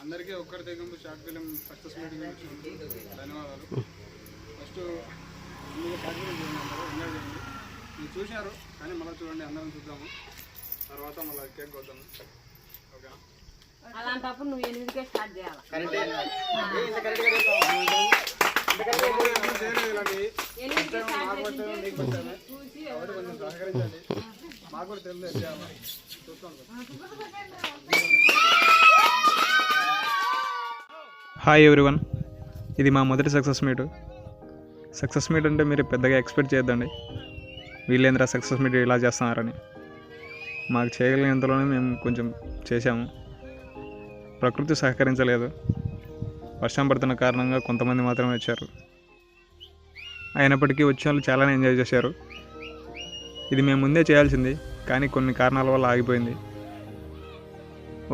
అందరికీ ఒక్కరి తెగింపు షార్ట్ ఫిలిం సక్సెస్ మీటింగ్ ధన్యవాదాలు. ఫస్ట్ మీరు షార్ట్ ఫిలిం చూడండి, అందరూ ఎంజాయ్ చేయండి. మీరు చూశారు కానీ మళ్ళీ చూడండి, అందరం చూద్దాము. తర్వాత మళ్ళీ కేక్ కొద్దాము. ఓకేనా? అలాంటప్పుడు నువ్వు 8కే స్టార్ట్ చేయాలి. మాకు కూడా తెలియదు చూస్తాం. హాయ్ ఎవ్రీవన్, ఇది మా మొదటి సక్సెస్ మీట్. సక్సెస్ మీట్ అంటే మీరు పెద్దగా ఎక్స్పెక్ట్ చేయొద్దండి. వీళ్ళేంద్ర సక్సెస్ మీట్ ఇలా చేస్తున్నారని. మాకు చేయగలిగినంతలోనే మేము కొంచెం చేశాము. ప్రకృతి సహకరించలేదు. వర్షం పడుతున్న కారణంగా కొంతమంది మాత్రమే వచ్చారు. అయినప్పటికీ వచ్చిన వాళ్ళు చాలానే ఎంజాయ్ చేశారు. ఇది మేము ముందే చేయాల్సింది, కానీ కొన్ని కారణాల వల్ల ఆగిపోయింది.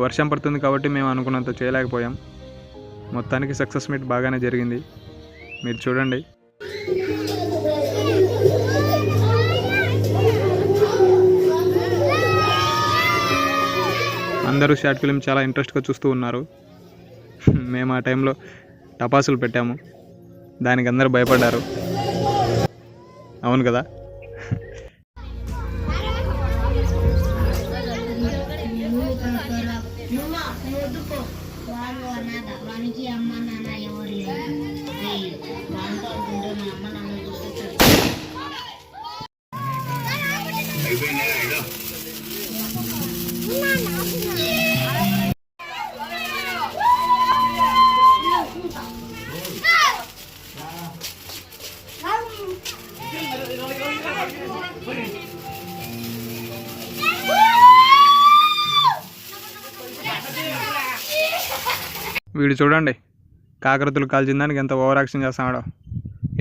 వర్షం పడుతుంది కాబట్టి మేము అనుకున్నంత చేయలేకపోయాం. మొత్తానికి సక్సెస్ మీట్ బాగానే జరిగింది. మీరు చూడండి. అందరూ షార్ట్ ఫిలిం చాలా ఇంట్రెస్ట్గా చూస్తూ ఉన్నారు. మేము ఆ టైంలో టపాసులు పెట్టాము, దానికి అందరూ భయపడ్డారు. అవును కదా? వీడు చూడండి, కాకరతులు కాల్చిన దానికి ఎంత ఓవర్ యాక్షన్ చేస్తున్నాడో.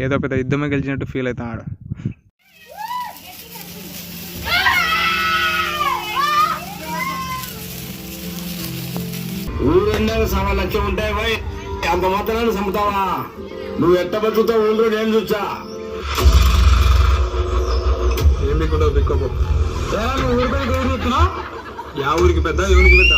ఏదో పెద్ద యుద్ధమే గెలిచినట్టు ఫీల్ అవుతున్నాడు. ఊళ్ళో సవా లక్ష్యం ఉంటాయి పోయి అంత మాత్రాన్ని చంపుతావా? నువ్వు ఎట్ట బతుకుతావు ఊళ్ళో నేను చూసా. ఏం దిక్కుంటావు దిక్కోపో. నువ్వు ఊరి పైకి ఊరు వస్తున్నా? యా ఊరికి పెద్ద ఎవరికి పెద్ద?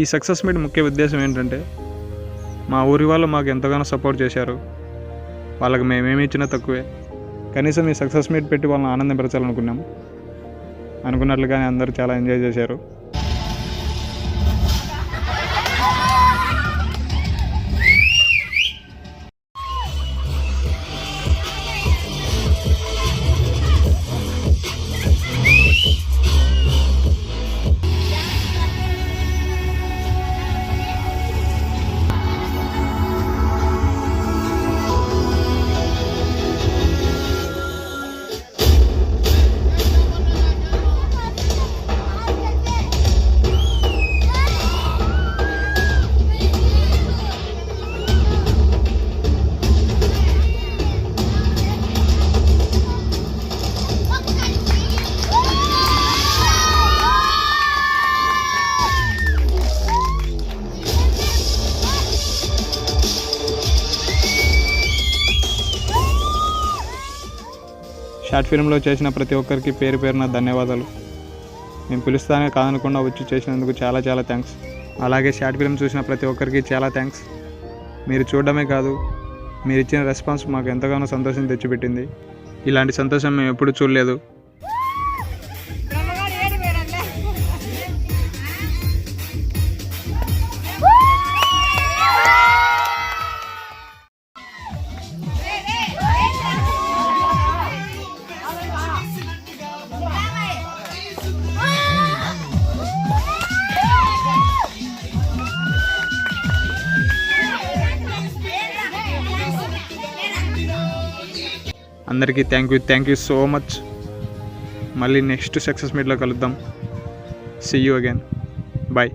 ఈ సక్సెస్ మీట్ ముఖ్య ఉద్దేశం ఏంటంటే, మా ఊరి వాళ్ళు మాకు ఎంతగానో సపోర్ట్ చేశారు. వాళ్ళకి మేమేమి ఇచ్చినా తక్కువే. కనీసం ఈ సక్సెస్ మీట్ పెట్టి వాళ్ళని ఆనందపరచాలనుకున్నాము. అనుకున్నట్లుగానే అందరూ చాలా ఎంజాయ్ చేశారు. షార్ట్ ఫిల్మ్లో చేసిన ప్రతి ఒక్కరికి పేరు పేరున ధన్యవాదాలు. మేము పిలుస్తానే కాదనకుండా వచ్చి చేసినందుకు చాలా చాలా థ్యాంక్స్. అలాగే షార్ట్ ఫిల్మ్ చూసిన ప్రతి ఒక్కరికి చాలా థ్యాంక్స్. మీరు చూడడమే కాదు, మీరు ఇచ్చిన రెస్పాన్స్ మాకు ఎంతగానో సంతోషం తెచ్చిపెట్టింది. ఇలాంటి సంతోషం మేము ఎప్పుడూ చూడలేదు. అందరికీ థ్యాంక్ యూ సో మచ్. మళ్ళీ నెక్స్ట్ సక్సెస్ మీట్లో కలుద్దాం. See you again. బాయ్.